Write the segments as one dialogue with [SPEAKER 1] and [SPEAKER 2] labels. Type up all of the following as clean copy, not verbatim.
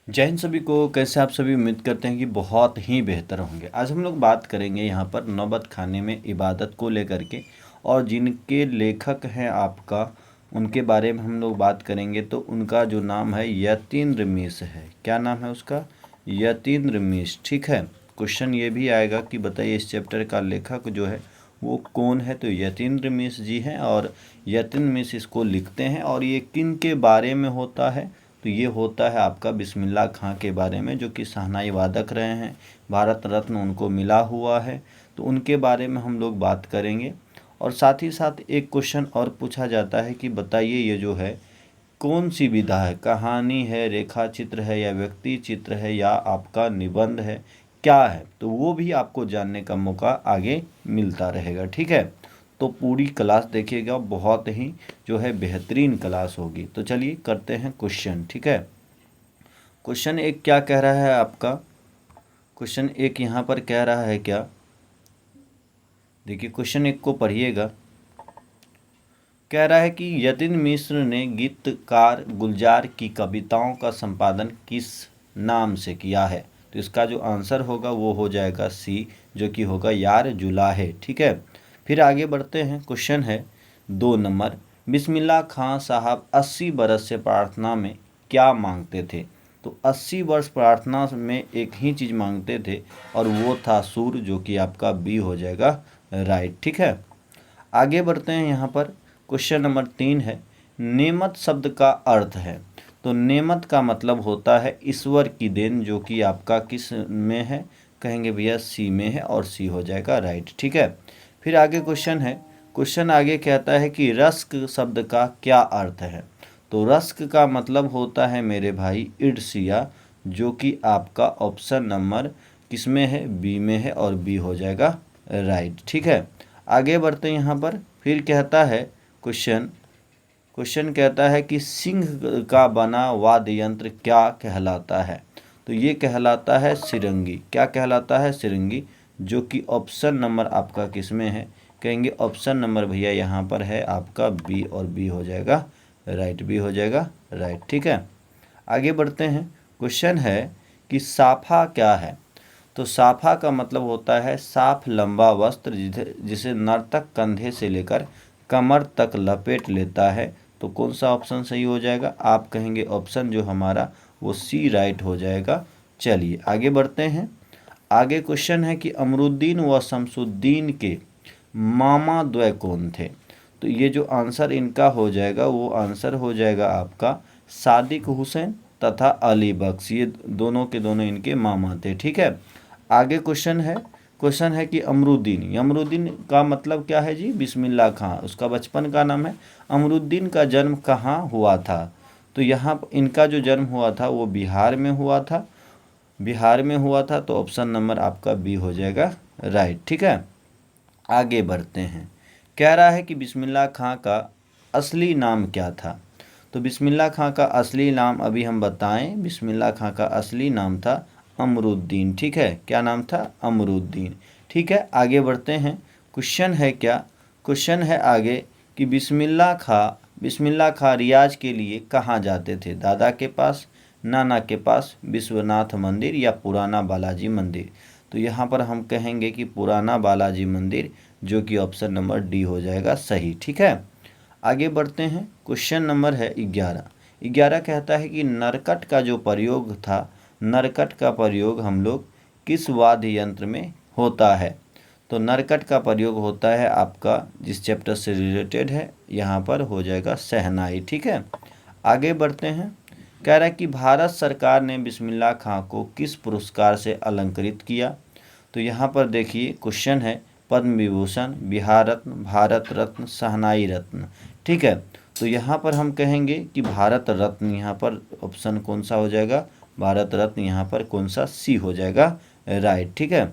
[SPEAKER 1] जय हिंद सभी को। कैसे आप सभी? उम्मीद करते हैं कि बहुत ही बेहतर होंगे। आज हम लोग बात करेंगे यहाँ पर नौबत खाने में इबादत को लेकर के, और जिनके लेखक हैं आपका उनके बारे में हम लोग बात करेंगे। तो उनका जो नाम है यतीन्द्र मिश्र है। क्या नाम है उसका? यतीन्द्र मिश्र। ठीक है। क्वेश्चन ये भी आएगा कि बताइए इस चैप्टर का लेखक जो है वो कौन है। तो यतीन्द्र मिश्र जी हैं, और यतीन्द्र मिश्र इसको लिखते हैं। और ये किन के बारे में होता है? तो ये होता है आपका बिस्मिल्लाह खां के बारे में, जो कि शहनाई वादक रहे हैं, भारत रत्न उनको मिला हुआ है। तो उनके बारे में हम लोग बात करेंगे। और साथ ही साथ एक क्वेश्चन और पूछा जाता है कि बताइए ये जो है कौन सी विधा है? कहानी है, रेखा चित्र है, या व्यक्ति चित्र है, या आपका निबंध है, क्या है? तो वो भी आपको जानने का मौका आगे मिलता रहेगा। ठीक है। तो पूरी क्लास देखिएगा, बहुत ही जो है बेहतरीन क्लास होगी। तो चलिए करते हैं क्वेश्चन। ठीक है। क्वेश्चन एक क्या कह रहा है आपका? क्वेश्चन एक यहाँ पर कह रहा है क्या? देखिए क्वेश्चन एक को पढ़िएगा। कह रहा है कि यतीन्द्र मिश्र ने गीतकार गुलजार की कविताओं का संपादन किस नाम से किया है? तो इसका जो आंसर होगा वो हो जाएगा सी, जो कि होगा यार जुलाहे। ठीक है। फिर आगे बढ़ते हैं। क्वेश्चन है 2 नंबर। बिस्मिल्लाह खां साहब 80 बरस से प्रार्थना में क्या मांगते थे? तो 80 वर्ष प्रार्थना में एक ही चीज़ मांगते थे, और वो था सूर, जो कि आपका बी हो जाएगा राइट। ठीक है। आगे बढ़ते हैं। यहाँ पर क्वेश्चन नंबर 3 है, नेमत शब्द का अर्थ है। तो नेमत का मतलब होता है ईश्वर की देन, जो कि आपका किस में है? कहेंगे भैया सी में है, और सी हो जाएगा राइट। ठीक है। फिर आगे क्वेश्चन है। क्वेश्चन आगे कहता है कि रस्क शब्द का क्या अर्थ है? तो रस्क का मतलब होता है मेरे भाई ईर्ष्या, जो कि आपका ऑप्शन नंबर किस में है? बी में है, और बी हो जाएगा राइट। ठीक है। आगे बढ़ते हैं। यहाँ पर फिर कहता है क्वेश्चन कहता है कि सिंह का बना वाद्य यंत्र क्या कहलाता है? तो ये कहलाता है सिरंगी। क्या कहलाता है? सिरंगी, जो कि ऑप्शन नंबर आपका किस में है? कहेंगे ऑप्शन नंबर भैया यहाँ पर है आपका बी, और बी हो जाएगा राइट। बी हो जाएगा राइट। ठीक है। आगे बढ़ते हैं। क्वेश्चन है कि साफा क्या है? तो साफा का मतलब होता है साफ लंबा वस्त्र, जिसे नर्तक कंधे से लेकर कमर तक लपेट लेता है। तो कौन सा ऑप्शन सही हो जाएगा? आप कहेंगे ऑप्शन जो हमारा वो सी राइट हो जाएगा। चलिए आगे बढ़ते हैं। आगे क्वेश्चन है कि अमरुद्दीन व शमसुद्दीन के मामा द्वय कौन थे? तो ये जो आंसर इनका हो जाएगा वो आंसर हो जाएगा आपका सादिक हुसैन तथा अली बख्श। ये दोनों के दोनों इनके मामा थे। ठीक है। आगे क्वेश्चन है कि अमरुद्दीन का मतलब क्या है जी? बिस्मिल्लाह खां उसका बचपन का नाम है। अमरुद्दीन का जन्म कहाँ हुआ था? तो यहाँ इनका जो जन्म हुआ था वो बिहार में हुआ था। बिहार में हुआ था, तो ऑप्शन नंबर आपका बी हो जाएगा राइट। ठीक है। आगे बढ़ते हैं। कह रहा है कि बिस्मिल्लाह खां का असली नाम क्या था? तो बिस्मिल्लाह खां का असली नाम अभी हम बताएं। बिस्मिल्लाह खां का असली नाम था अमरुद्दीन। ठीक है। क्या नाम था? अमरुद्दीन। ठीक है। आगे बढ़ते हैं। क्वेश्चन है क्या? क्वेश्चन है आगे कि बिस्मिल्लाह खां रियाज के लिए कहाँ जाते थे? दादा के पास, नाना के पास, विश्वनाथ मंदिर, या पुराना बालाजी मंदिर? तो यहाँ पर हम कहेंगे कि पुराना बालाजी मंदिर, जो कि ऑप्शन नंबर डी हो जाएगा सही। ठीक है। आगे बढ़ते हैं। क्वेश्चन नंबर है 11 कहता है कि नरकट का जो प्रयोग था, नरकट का प्रयोग हम लोग किस वाद्य यंत्र में होता है? तो नरकट का प्रयोग होता है आपका जिस चैप्टर से रिलेटेड है, यहाँ पर हो जाएगा शहनाई। ठीक है। आगे बढ़ते हैं। कह रहा है कि भारत सरकार ने बिस्मिल्लाह खां को किस पुरस्कार से अलंकृत किया? तो यहाँ पर देखिए क्वेश्चन है पद्म विभूषण, बिहार रत्न, भारत रत्न, शहनाई रत्न। ठीक है। तो यहाँ पर हम कहेंगे कि भारत रत्न, यहाँ पर ऑप्शन कौन सा हो जाएगा? भारत रत्न यहाँ पर कौन सा? सी हो जाएगा राइट। ठीक है।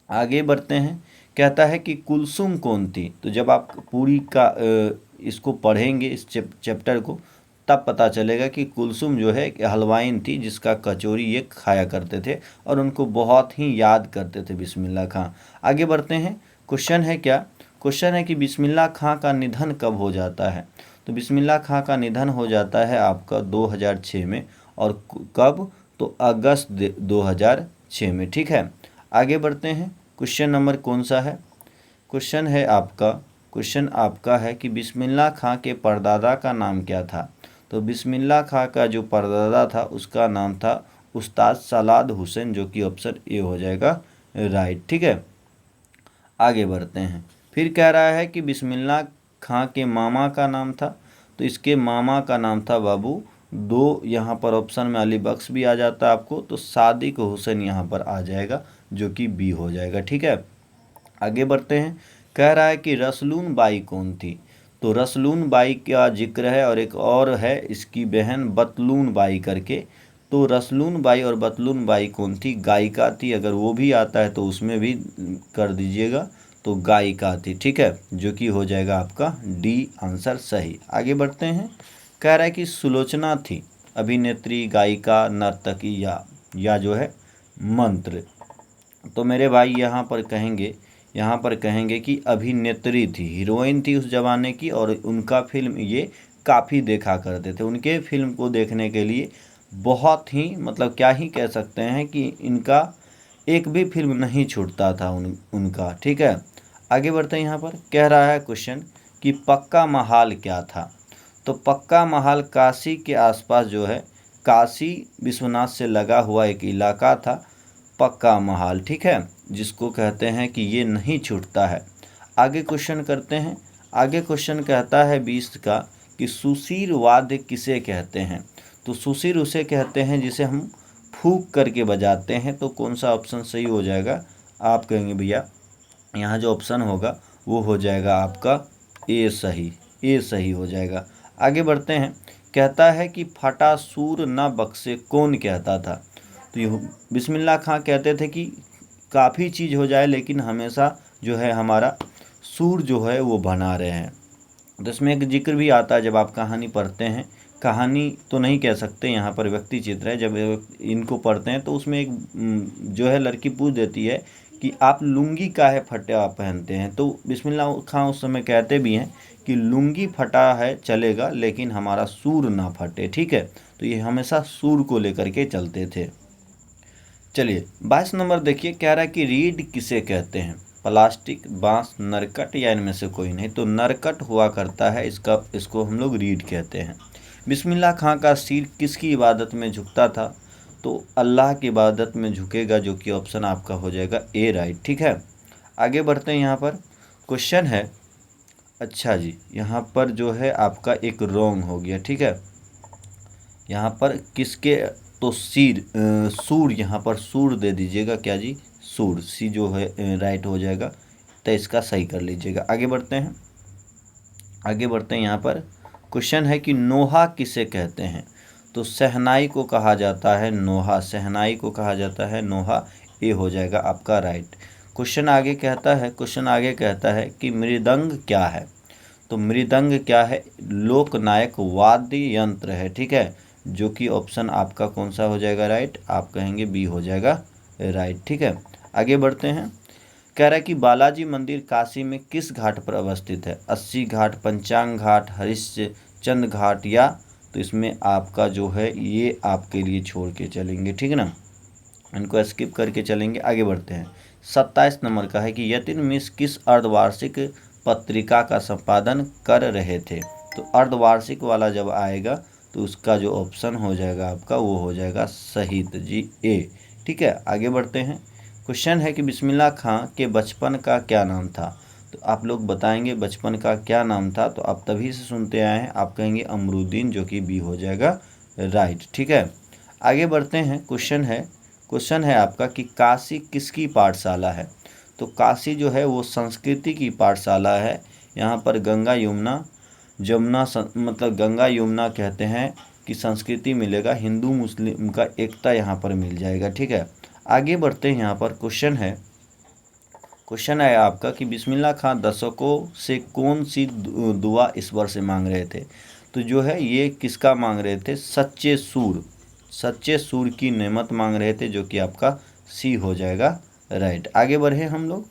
[SPEAKER 1] आगे बढ़ते हैं। कहता है कि कुलसुम कौन थी? तो जब आप पूरी का इसको पढ़ेंगे इस चैप्टर को, तब पता चलेगा कि कुलसुम जो है हलवाइन थी, जिसका कचौरी ये खाया करते थे, और उनको बहुत ही याद करते थे बिस्मिल्लाह खां। आगे बढ़ते हैं। क्वेश्चन है क्या? क्वेश्चन है कि बिस्मिल्लाह खां का निधन कब हो जाता है? तो बिस्मिल्लाह खां का निधन हो जाता है आपका 2006 में। और कब? तो तो अगस्त 2006 में। ठीक है, आगे बढ़ते हैं। क्वेश्चन नंबर कौन सा है? क्वेश्चन आपका है कि बिस्मिल्लाह खां के परदादा का नाम क्या था? तो बिस्मिल्लाह खां का जो परदादा था उसका नाम था उस्ताद सलाद हुसैन, जो कि ऑप्शन ए हो जाएगा राइट। ठीक है, आगे बढ़ते हैं। फिर कह रहा है कि बिस्मिल्लाह खां के मामा का नाम था, तो इसके मामा का नाम था बाबू दो, यहाँ पर ऑप्शन में अली बख्श भी आ जाता है आपको, तो सादिक हुसैन यहाँ पर आ जाएगा, जो कि बी हो जाएगा। ठीक है, आगे बढ़ते हैं। कह रहा है कि रसलून बाई कौन थी? तो रसलून बाई का जिक्र है और एक और है इसकी बहन बतलून बाई करके। तो रसलून बाई और बतलून बाई कौन थी? गायिका थी। अगर वो भी आता है तो उसमें भी कर दीजिएगा, तो गायिका थी। ठीक है, जो कि हो जाएगा आपका डी आंसर सही। आगे बढ़ते हैं। कह रहा है कि सुलोचना थी अभिनेत्री, गायिका, नर्तकी या जो है मंत्र। तो मेरे भाई यहाँ पर कहेंगे कि अभिनेत्री थी, हीरोइन थी उस ज़माने की, और उनका फिल्म ये काफ़ी देखा करते थे। उनके फिल्म को देखने के लिए बहुत ही मतलब क्या ही कह सकते हैं कि इनका एक भी फिल्म नहीं छूटता था उनका। ठीक है, आगे बढ़ते हैं। यहाँ पर कह रहा है क्वेश्चन कि पक्का महाल क्या था? तो पक्का महाल काशी के आसपास जो है काशी विश्वनाथ से लगा हुआ एक इलाका था पक्का महल। ठीक है, जिसको कहते हैं कि ये नहीं छूटता है। आगे क्वेश्चन करते हैं। आगे क्वेश्चन कहता है 20 का कि सुशीर वाद्य किसे कहते हैं? तो सुशीर उसे कहते हैं जिसे हम फूंक करके बजाते हैं। तो कौन सा ऑप्शन सही हो जाएगा? आप कहेंगे भैया यहाँ जो ऑप्शन होगा वो हो जाएगा आपका ए सही हो जाएगा। आगे बढ़ते हैं। कहता है कि फटा सूर न बख्शे कौन कहता था? तो ये बिस्मिल्लाह खां कहते थे कि काफ़ी चीज़ हो जाए लेकिन हमेशा जो है हमारा सूर जो है वो बना रहे हैं। तो इसमें एक जिक्र भी आता है जब आप कहानी पढ़ते हैं, कहानी तो नहीं कह सकते, यहाँ पर व्यक्ति चित्र है, जब इनको पढ़ते हैं तो उसमें एक जो है लड़की पूछ देती है कि आप लुंगी काहे फटा पहनते हैं? तो बिस्मिल्लाह खां उस समय कहते भी हैं कि लुंगी फटा है चलेगा लेकिन हमारा सूर ना फटे। ठीक है, तो ये हमेशा सूर को लेकर के चलते थे। चलिए 22 नंबर देखिए। कह रहा है कि रीढ़ किसे कहते हैं? प्लास्टिक, बांस, नरकट या इनमें से कोई नहीं। तो नरकट हुआ करता है, इसको हम लोग रीढ़ कहते हैं। बिस्मिल्लाह खां का सिर किसकी इबादत में झुकता था? तो अल्लाह की इबादत में झुकेगा, जो कि ऑप्शन आपका हो जाएगा ए राइट। ठीक है, आगे बढ़ते हैं। यहाँ पर क्वेश्चन है, अच्छा जी यहाँ पर जो है आपका एक रॉन्ग हो गया। ठीक है, यहाँ पर किसके, तो सूर, यहाँ पर सूर दे दीजिएगा। क्या जी? सूर, सी जो है राइट हो जाएगा, तो इसका सही कर लीजिएगा। आगे बढ़ते हैं। यहाँ पर क्वेश्चन है कि नोहा किसे कहते हैं? तो शहनाई को कहा जाता है नोहा, शहनाई को कहा जाता है नोहा, ए हो जाएगा आपका राइट। क्वेश्चन आगे कहता है कि मृदंग क्या है? तो मृदंग क्या है? लोकनायक वाद्य यंत्र है। ठीक है, जो कि ऑप्शन आपका कौन सा हो जाएगा राइट? आप कहेंगे बी हो जाएगा राइट। ठीक है, आगे बढ़ते हैं। कह रहा है कि बालाजी मंदिर काशी में किस घाट पर अवस्थित है? 80 घाट, पंचांग घाट, हरिश्चंद्र घाट, या तो इसमें आपका जो है ये आपके लिए छोड़ के चलेंगे। ठीक है ना, इनको स्किप करके चलेंगे। आगे बढ़ते हैं। 27 नंबर का है कि यतिन मिश्र किस अर्धवार्षिक पत्रिका का संपादन कर रहे थे? तो अर्धवार्षिक वाला जब आएगा तो उसका जो ऑप्शन हो जाएगा आपका वो हो जाएगा शहीद जी ए। ठीक है, आगे बढ़ते हैं। क्वेश्चन है कि बिस्मिल्लाह खां के बचपन का क्या नाम था? तो आप लोग बताएंगे बचपन का क्या नाम था, तो आप तभी से सुनते आए हैं, आप कहेंगे अमरुद्दीन, जो कि बी हो जाएगा राइट। ठीक है, आगे बढ़ते हैं। क्वेश्चन है आपका कि काशी किसकी पाठशाला है? तो काशी जो है वो संस्कृति की पाठशाला है। यहाँ पर गंगा यमुना मतलब गंगा यमुना कहते हैं कि संस्कृति मिलेगा, हिंदू मुस्लिम का एकता यहाँ पर मिल जाएगा। ठीक है, आगे बढ़ते हैं। यहाँ पर क्वेश्चन है आपका कि बिस्मिल्लाह खां दर्शकों से कौन सी दुआ ईश्वर से मांग रहे थे? तो जो है ये किसका मांग रहे थे? सच्चे सूर की नेमत मांग रहे थे, जो कि आपका सी हो जाएगा राइट। आगे बढ़े हम लोग।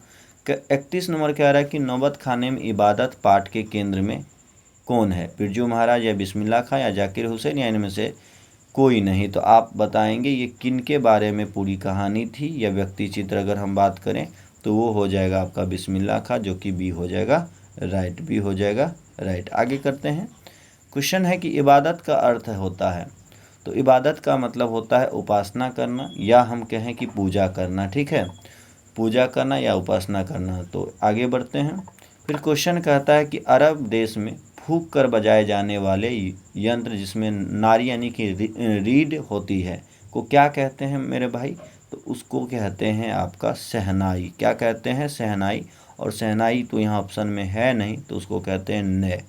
[SPEAKER 1] 31 नंबर कह रहा है कि नौबत खाने में इबादत पाठ के केंद्र में कौन है? बिरजू महाराज, या बिस्मिल्लाह खां, या जाकिर हुसैन, या इनमें से कोई नहीं। तो आप बताएंगे ये किन के बारे में पूरी कहानी थी या व्यक्ति चित्र अगर हम बात करें तो वो हो जाएगा आपका बिस्मिल्लाह खां, जो कि बी हो जाएगा राइट, बी हो जाएगा राइट। आगे करते हैं। क्वेश्चन है कि इबादत का अर्थ होता है, तो इबादत का मतलब होता है उपासना करना या हम कहें कि पूजा करना, ठीक है, पूजा करना या उपासना करना। तो आगे बढ़ते हैं। फिर क्वेश्चन कहता है कि अरब देश में फूंक कर बजाए जाने वाले यंत्र जिसमें नारी यानी कि रीड होती है को क्या कहते हैं मेरे भाई? तो उसको कहते हैं आपका शहनाई। क्या कहते हैं? शहनाई। और शहनाई तो यहाँ ऑप्शन में है नहीं, तो उसको कहते हैं ने।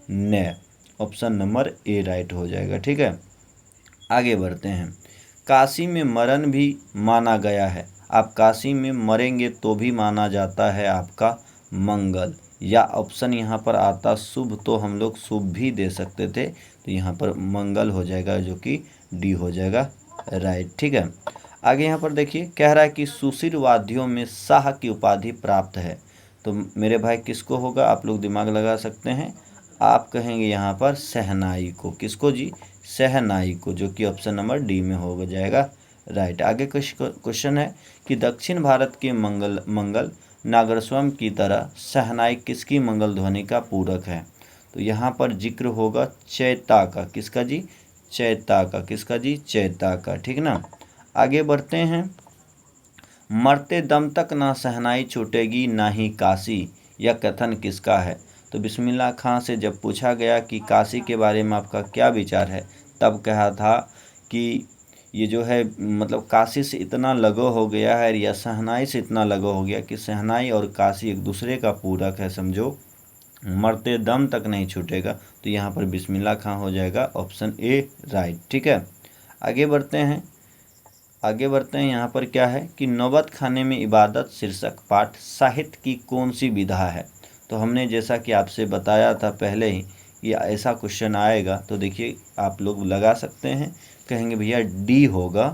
[SPEAKER 1] ने ऑप्शन नंबर ए राइट हो जाएगा, ठीक है। आगे बढ़ते हैं। काशी में मरण भी माना गया है। आप काशी में मरेंगे तो भी माना जाता है आपका मंगल, या ऑप्शन यहाँ पर आता शुभ, तो हम लोग शुभ भी दे सकते थे, तो यहाँ पर मंगल हो जाएगा, जो कि डी हो जाएगा राइट, ठीक है। आगे यहाँ पर देखिए, कह रहा है कि सुशील वाद्यों में शाह की उपाधि प्राप्त है। तो मेरे भाई किसको होगा? आप लोग दिमाग लगा सकते हैं। आप कहेंगे यहाँ पर शहनाई को। किसको जी? शहनाई को, जो कि ऑप्शन नंबर डी में हो जाएगा राइट। आगे क्वेश्चन है कि दक्षिण भारत के मंगल नागरस्वम की तरह शहनाई किसकी मंगल ध्वनि का पूरक है? तो यहाँ पर जिक्र होगा चैता का। किसका जी? चैता का। किसका जी? चैता का, ठीक ना। आगे बढ़ते हैं। मरते दम तक ना शहनाई छूटेगी ना ही काशी, यह कथन किसका है? तो बिस्मिल्लाह खां से जब पूछा गया कि काशी के बारे में आपका क्या विचार है, तब कहा था कि ये जो है मतलब काशी से इतना लगाव हो गया है या शहनाई से इतना लगाव हो गया कि शहनाई और काशी एक दूसरे का पूरक है, समझो, मरते दम तक नहीं छूटेगा। तो यहाँ पर बिस्मिल्लाह खां हो जाएगा ऑप्शन ए राइट, ठीक है। आगे बढ़ते हैं। यहाँ पर क्या है कि नौबत खाने में इबादत शीर्षक पाठ साहित्य की कौन सी विधा है? तो हमने जैसा कि आपसे बताया था पहले ही, ये ऐसा क्वेश्चन आएगा, तो देखिए आप लोग लगा सकते हैं, कहेंगे भैया डी होगा।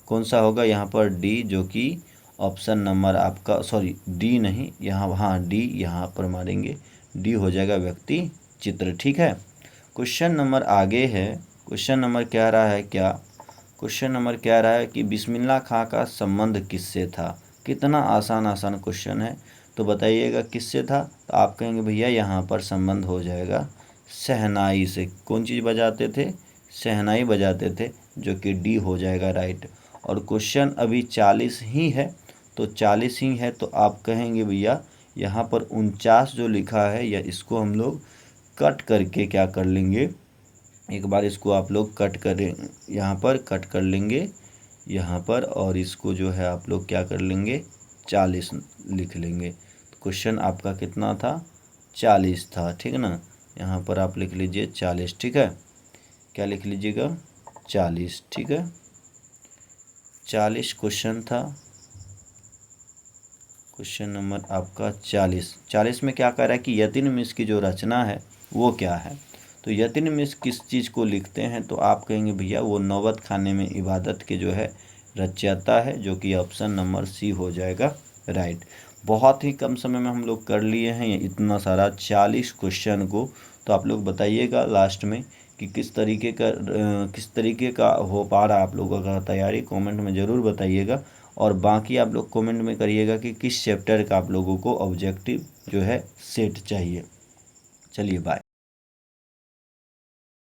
[SPEAKER 1] कौन सा होगा? यहाँ पर डी, जो कि ऑप्शन नंबर आपका, सॉरी डी नहीं, यहाँ हाँ डी यहाँ पर मारेंगे, डी हो जाएगा व्यक्ति चित्र, ठीक है। क्वेश्चन नंबर आगे है। क्वेश्चन नंबर कह रहा है क्या? क्वेश्चन नंबर कह रहा है कि बिस्मिल्लाह खां का संबंध किससे था? कितना आसान क्वेश्चन है, तो बताइएगा किससे था? तो आप कहेंगे भैया यहाँ पर संबंध हो जाएगा शहनाई से। कौन चीज़ बजाते थे? शहनाई बजाते थे, जो कि डी हो जाएगा राइट। और क्वेश्चन अभी 40 ही है, तो 40 ही है, तो आप कहेंगे भैया यहाँ पर 49 जो लिखा है, या इसको हम लोग कट करके क्या कर लेंगे, एक बार इसको आप लोग कट करें, यहाँ पर कट कर लेंगे यहाँ पर, और इसको जो है आप लोग क्या कर लेंगे 40 लिख लेंगे। तो क्वेश्चन आपका कितना था? 40 था, ठीक है ना। यहाँ पर आप लिख लीजिए 40, ठीक है। क्या लिख लीजिएगा? 40, ठीक है। 40 क्वेश्चन था। क्वेश्चन नंबर आपका 40 में क्या कह रहा है कि यतिन मिश्र की जो रचना है वो क्या है? तो यतिन मिश्र किस चीज़ को लिखते हैं? तो आप कहेंगे भैया वो नौबत खाने में इबादत के जो है रचयिता है, जो कि ऑप्शन नंबर सी हो जाएगा राइट। बहुत ही कम समय में हम लोग कर लिए हैं ये इतना सारा 40 क्वेश्चन को। तो आप लोग बताइएगा लास्ट में कि किस तरीके का हो पा रहा आप लोगों का तैयारी, कमेंट में ज़रूर बताइएगा। और बाकी आप लोग कमेंट में करिएगा कि किस चैप्टर का आप लोगों को ऑब्जेक्टिव जो है सेट चाहिए। चलिए बाय।